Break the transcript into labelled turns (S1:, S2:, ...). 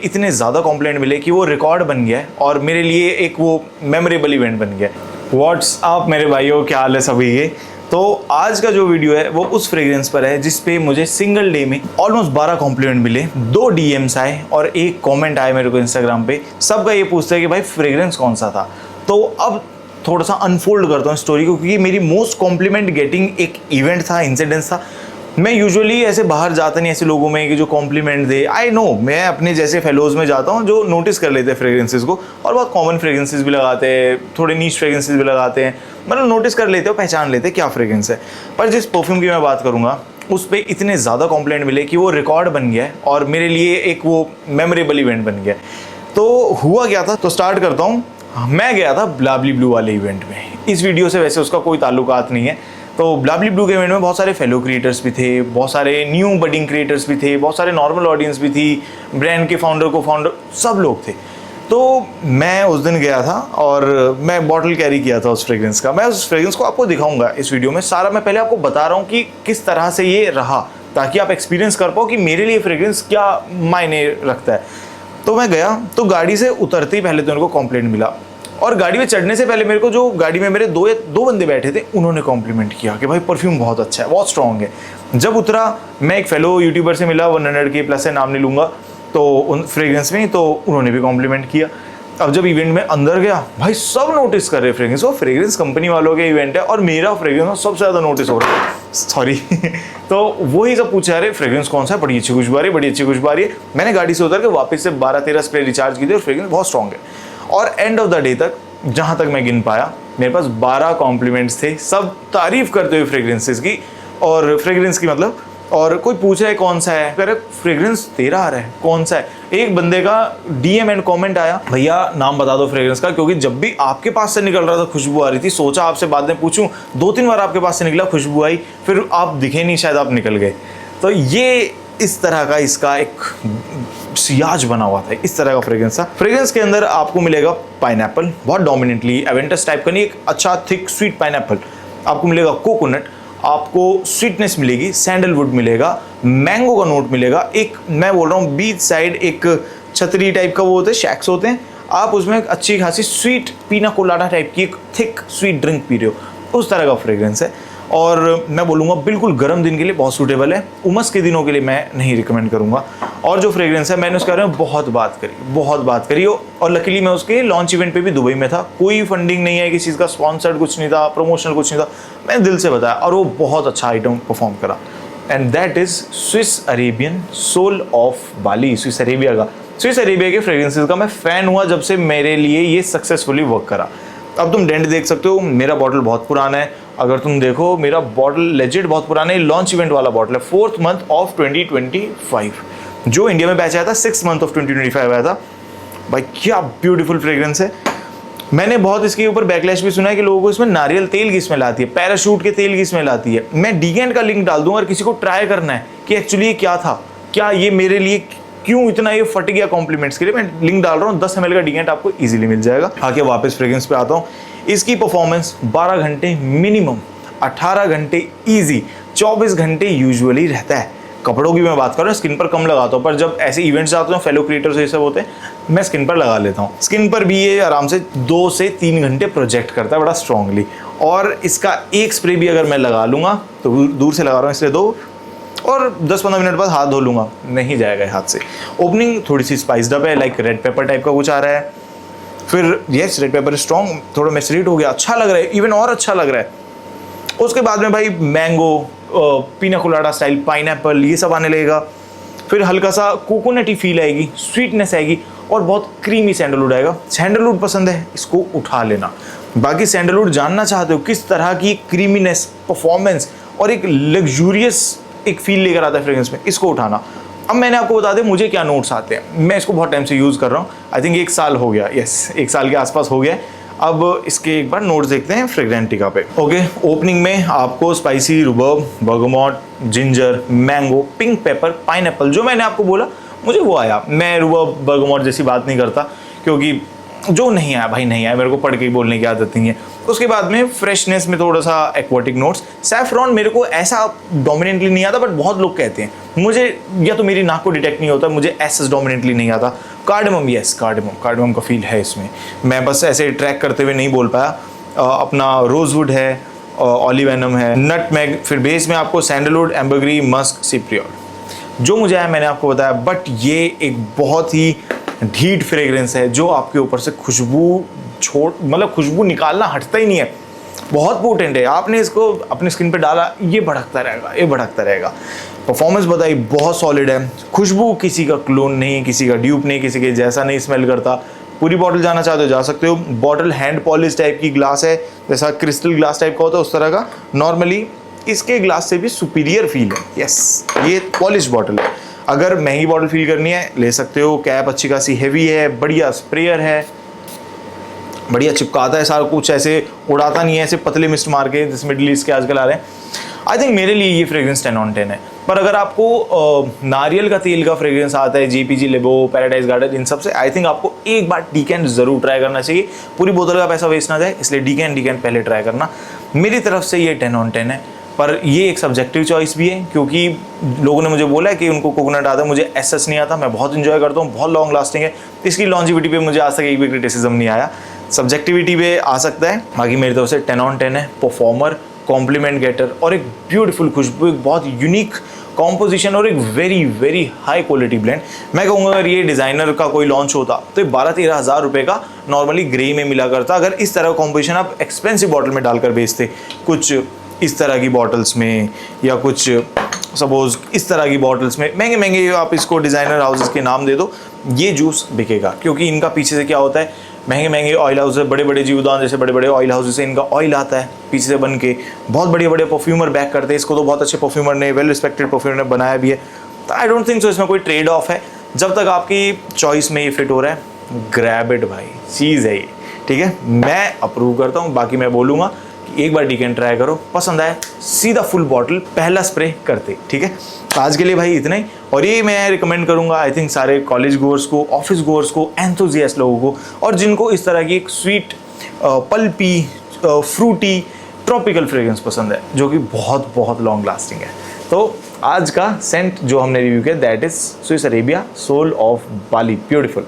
S1: इतने ज़्यादा कॉम्प्लेंट मिले कि वो रिकॉर्ड बन गया और मेरे लिए एक वो मेमोरेबल इवेंट बन गया। व्हाट्सअप मेरे भाइयों, क्या हाल है सभी के। तो आज का जो वीडियो है वो उस फ्रेग्रेंस पर है जिस पे मुझे सिंगल डे में ऑलमोस्ट 12 कॉम्प्लीमेंट मिले, 2 डीएम्स आए और एक कमेंट आया मेरे को इंस्टाग्राम पे। सबका ये पूछता है कि भाई फ्रेग्रेंस कौन सा था। तो अब थोड़ा सा अनफोल्ड करता हूँ स्टोरी को, क्योंकि मेरी मोस्ट कॉम्प्लीमेंट गेटिंग एक इवेंट था, इंसिडेंस था। मैं यूजुअली ऐसे बाहर जाता नहीं ऐसे लोगों में कि जो कॉम्प्लीमेंट दे। आई नो, मैं अपने जैसे फेलोज में जाता हूँ जो नोटिस कर लेते हैं फ्रेग्रेंसेस को, और बहुत कॉमन फ्रेग्रेंसेस भी लगाते हैं, थोड़े नीच फ्रेग्रेंसेस भी लगाते हैं, मतलब नोटिस कर लेते हो, पहचान लेते हैं क्या फ्रेग्रेंस है। पर जिस परफ्यूम की मैं बात करूँगा उस पर इतने ज़्यादा कॉम्प्लेंट मिले कि वो रिकॉर्ड बन गया और मेरे लिए एक वो मेमोरेबल इवेंट बन गया। तो हुआ क्या था, तो स्टार्ट करता हूँ। मैं गया था ब्लाबली ब्लू वाले इवेंट में। इस वीडियो से वैसे उसका कोई ताल्लुकात नहीं है। तो ब्लाबली ब्लू के इवेंट में बहुत सारे फेलो क्रिएटर्स भी थे, बहुत सारे न्यू बडिंग क्रिएटर्स भी थे, बहुत सारे नॉर्मल ऑडियंस भी थी, ब्रांड के फाउंडर को फाउंडर सब लोग थे। तो मैं उस दिन गया था और मैं बॉटल कैरी किया था उस फ्रेग्रेंस का। मैं उस फ्रेग्रेंस को आपको दिखाऊंगा इस वीडियो में सारा। मैं पहले आपको बता रहा हूँ कि किस तरह से ये रहा, ताकि आप एक्सपीरियंस कर पाओ कि मेरे लिए फ्रेग्रेंस क्या मायने रखता है। तो मैं गया, तो गाड़ी से उतरते ही पहले तो उनको कॉम्प्लेंट मिला, और गाड़ी में चढ़ने से पहले मेरे को जो गाड़ी में मेरे दो बंदे बैठे थे उन्होंने कॉम्प्लीमेंट किया कि भाई परफ्यूम बहुत अच्छा है, बहुत स्ट्रॉन्ग है। जब उतरा, मैं एक फेलो यूट्यूबर से मिला, 100K प्लस है, नाम नहीं लूँगा, तो उन फ्रेग्रेंस में, तो उन्होंने भी कॉम्प्लीमेंट किया। अब जब इवेंट में अंदर गया, भाई सब नोटिस कर रहे फ्रेग्रेंस, वो फ्रेग्रेंस कंपनी वालों के इवेंट है और मेरा फ्रेग्रेंस सबसे ज़्यादा नोटिस हो रहा है, सॉरी। तो वही सब पूछा, अरे फ्रेग्रेंस कौन सा है, बड़ी अच्छी खुशबू आ रही है, बड़ी अच्छी खुशबू आ रही है। मैंने गाड़ी से उतर के वापस से 12-13 स्प्रे रिचार्ज की थी और फ्रेग्रेंस बहुत स्ट्रॉन्ग है। और एंड ऑफ द डे तक, जहाँ तक मैं गिन पाया, मेरे पास 12 कॉम्प्लीमेंट्स थे, सब तारीफ करते हुए फ्रेग्रेंसेस की, और फ्रेग्रेंस की मतलब। और कोई पूछा है कौन सा है, कह रहे फ्रेग्रेंस तेरा आ रहा है, कौन सा है। एक बंदे का डीएम एंड कमेंट आया, भैया नाम बता दो फ्रेग्रेंस का, क्योंकि जब भी आपके पास से निकल रहा था खुशबू आ रही थी, सोचा आपसे बाद में पूछूं। 2-3 बार आपके पास से निकला, खुशबू आई, फिर आप दिखे नहीं, शायद आप निकल गए। तो ये इस तरह का इसका एक सियाज बना हुआ था, इस तरह का फ्रेग्रेंस था। फ्रेग्रेंस के अंदर आपको मिलेगा पाइनएप्पल, बहुत डोमिनेटली एवेंटस टाइप का नहीं, एक अच्छा थिक स्वीट पाइनएप्पल आपको मिलेगा, कोकोनट, आपको स्वीटनेस मिलेगी, सैंडलवुड मिलेगा, मैंगो का नोट मिलेगा, एक मैं बोल रहा हूँ बीच साइड एक छतरी टाइप का वो होते हैं, शैक्स होते हैं, आप उसमें एक अच्छी खासी स्वीट पीना कोलाडा टाइप की एक थिक स्वीट ड्रिंक पी रहे हो, उस तरह का फ्रेग्रेंस है। और मैं बोलूँगा बिल्कुल गर्म दिन के लिए बहुत सूटेबल है, उमस के दिनों के लिए मैं नहीं रिकमेंड करूँगा। और जो फ्रेग्रेंस है, मैंने उसके बारे में बहुत बात करी और लकीली मैं उसके लॉन्च इवेंट पे भी दुबई में था। कोई फंडिंग नहीं है किसी चीज़ का, स्पॉन्सर्ड कुछ नहीं था, प्रमोशनल कुछ नहीं था, मैंने दिल से बताया और वो बहुत अच्छा आइटम परफॉर्म करा। And that is Swiss Arabian soul of Bali, Swiss Arabia का। स्विस अरेबिया के फ्रेग्रेंसेस का मैं फ़ैन हुआ जब से मेरे लिए ये सक्सेसफुली वर्क करा। अब तुम डेंट देख सकते हो, मेरा बॉटल बहुत पुराना है। अगर तुम देखो, मेरा बॉटल लेजिट बहुत पुराना है, लॉन्च इवेंट वाला बॉटल है, 4th month of 2025। जो इंडिया में बैच आया था 6th month of 2025 आया था। भाई क्या ब्यूटीफुल फ्रेग्रेंस है। मैंने बहुत इसके ऊपर बैकलैश भी सुना है कि लोगों को इसमें नारियल तेल की स्मेल आती है, पैराशूट के तेल की स्मेल आती है। मैं डीगेंट का लिंक डाल दूंगा, अगर किसी को ट्राई करना है कि एक्चुअली ये क्या था, क्या ये मेरे लिए क्यों इतना ये फट गया कॉम्प्लीमेंट्स के लिए, मैं लिंक डाल रहा हूँ। 10 ml का डीगेंट आपको इजीली मिल जाएगा। आके वापस फ्रेग्रेंस पे आता हूँ। इसकी परफॉर्मेंस 12 घंटे मिनिमम, 18 घंटे इजी, 24 घंटे यूजुअली रहता है। कपड़ों की मैं बात कर रहा हूँ, स्किन पर कम लगाता हूँ, पर जब ऐसे इवेंट्स जाते हैं, फेलो क्रिएटर्स ये सब होते हैं, मैं स्किन पर लगा लेता हूँ। स्किन पर भी ये आराम से 2 से 3 घंटे प्रोजेक्ट करता है बड़ा स्ट्रांगली। और इसका एक स्प्रे भी अगर मैं लगा लूँगा, तो दूर से लगा रहा हूँ इसलिए 2, और 10-15 मिनट बाद हाथ धो लूँगा, नहीं जाएगा हाथ से। ओपनिंग थोड़ी सी स्पाइस्ड अप है, लाइक रेड पेपर टाइप का कुछ आ रहा है। फिर येस, रेड पेपर स्ट्रॉन्ग, थोड़ा मैसरेट हो गया, अच्छा लग रहा है, इवन और अच्छा लग रहा है। उसके बाद में भाई मैंगो, पीना कोलाडा स्टाइल, पाइनएप्पल, ये सब आने लगेगा। फिर हल्का सा कोकोनटी फील आएगी, स्वीटनेस आएगी, और बहुत क्रीमी सैंडलवुड आएगा। सैंडलवुड पसंद है, इसको उठा लेना। बाकी सैंडलवुड जानना चाहते हो किस तरह की क्रीमीनेस, परफॉर्मेंस और एक लग्जूरियस एक फील लेकर आता है फ्रेग्रेंस में, इसको उठाना। अब मैंने आपको बता दें मुझे क्या नोट्स आते हैं। मैं इसको बहुत टाइम से यूज़ कर रहा हूँ, आई थिंक 1 साल हो गया, यस 1 साल के आसपास हो गया। अब इसके एक बार नोट्स देखते हैं फ्रेग्रेंटिका पे। ओके, ओपनिंग में आपको spicy rhubarb, bergamot, ginger, mango, pink pepper, pineapple, जो मैंने आपको बोला मुझे वो आया। मैं रुबर्ब बर्गमॉट जैसी बात नहीं करता, क्योंकि जो नहीं आया भाई नहीं आया, मेरे को पढ़ के ही बोलने की आदत नहीं है। उसके बाद में फ्रेशनेस में थोड़ा सा एक्वाटिक नोट्स। सैफरॉन मेरे को ऐसा डोमिनेंटली नहीं आता, बट बहुत लोग कहते हैं, मुझे या तो मेरी नाक को डिटेक्ट नहीं होता, मुझे ऐसा डोमिनेंटली नहीं आता। कार्डमम, यस कार्डमम का फील है इसमें, मैं बस ऐसे ट्रैक करते हुए नहीं बोल पाया। अपना रोजवुड है, ऑलिवेनम है, नटमेग, फिर बेस में आपको सैंडलवुड, एम्बरग्री, मस्क, सिप्रियोल। जो मुझे आया मैंने आपको बताया, बट ये एक बहुत ही ढीठ फ्रेग्रेंस है जो आपके ऊपर से खुशबू मतलब खुशबू निकालना हटता ही नहीं है, बहुत पोटेंट है। आपने इसको अपनी स्किन पे डाला, ये भड़कता रहेगा, ये भड़कता रहेगा। परफॉर्मेंस बताई बहुत सॉलिड है, खुशबू किसी का क्लोन नहीं, किसी का ड्यूप नहीं, किसी के जैसा नहीं स्मेल करता। पूरी बॉटल जाना चाहते हो जा सकते हो। बॉटल हैंड पॉलिश टाइप की ग्लास है, जैसा क्रिस्टल ग्लास टाइप का होता है उस तरह का। नॉर्मली इसके ग्लास से भी सुपीरियर फील है। यस, ये पॉलिश बॉटल है। अगर महंगी बॉटल फील करनी है ले सकते हो। कैप अच्छी खासी हैवी है, बढ़िया स्प्रेयर है, बढ़िया चिपकाता है सारा कुछ, ऐसे उड़ाता नहीं है, ऐसे पतले मिस्ट मार के जैसे मिडल ईस्ट के आजकल आ रहे हैं। आई थिंक मेरे लिए ये फ्रेग्रेंस 10 on 10 है। पर अगर आपको नारियल का तेल का फ्रेग्रेंस आता है, JPG लेबो, पैराडाइज गार्डन, इन सब से, आई थिंक आपको एक बार डीकैन जरूर ट्राई करना चाहिए। पूरी बोतल का पैसा वेस्ट ना जाए, इसलिए डीकैन पहले ट्राई करना। मेरी तरफ से ये 10 on 10 है। पर ये एक सब्जेक्टिव चॉइस भी है, क्योंकि लोगों ने मुझे बोला है कि उनको कोकोनट आता है, मुझे एसएस नहीं आता। मैं बहुत इंजॉय करता हूँ, बहुत लॉन्ग लास्टिंग है, इसकी लॉन्जिविटी पे मुझे आज तक एक भी क्रिटिसिज्म नहीं आया। सब्जेक्टिविटी पे आ सकता है, बाकी मेरी तरफ से 10 on 10 है। परफॉर्मर, कॉम्प्लीमेंट गेटर और एक ब्यूटीफुल खुशबू, एक बहुत यूनिक कॉम्पोजिशन और एक very very high quality blend. मैं कहूँगा अगर ये डिज़ाइनर का कोई लॉन्च होता तो ये 12-13 हज़ार रुपये का नॉर्मली ग्रे में मिला करता। अगर इस तरह का कॉम्पोजिशन आप एक्सपेंसिव बॉटल में डालकर बेचते, कुछ इस तरह की बॉटल्स में, या कुछ सपोज इस तरह की बॉटल्स में, महंगे महंगे आप इसको डिज़ाइनर हाउसेस के नाम दे दो, ये जूस बिकेगा। क्योंकि इनका पीछे से क्या होता है, महंगे महंगे ऑयल हाउस, बड़े बड़े जीवदान जैसे बड़े बड़े ऑयल हाउसेस से इनका ऑयल आता है पीछे से बन के, बहुत बड़े बड़े परफ्यूमर बैक करते हैं इसको। तो बहुत अच्छे परफ्यूमर ने, वेल रिस्पेक्टेड परफ्यूमर ने बनाया भी है। तो आई डोंट थिंक सो इसमें कोई ट्रेड ऑफ है। जब तक आपकी चॉइस में ये फिट हो रहा है, ग्रैब इट भाई, चीज़ है ये, ठीक है। मैं अप्रूव करता हूँ। बाकी मैं बोलूँगा कि एक बार डीकैन ट्राई करो, पसंद आए सीधा फुल बॉटल पहला स्प्रे करते, ठीक है। आज के लिए भाई इतना ही। और ये मैं रिकमेंड करूँगा आई थिंक सारे कॉलेज गोअर्स को, ऑफिस गोअर्स को, एंथुजियास्ट लोगों को, और जिनको इस तरह की एक sweet, pulpy, fruity, tropical fragrance पसंद है, जो कि बहुत बहुत लॉन्ग लास्टिंग है। तो आज का सेंट जो हमने रिव्यू किया, that is Swiss Arabia soul of Bali, beautiful.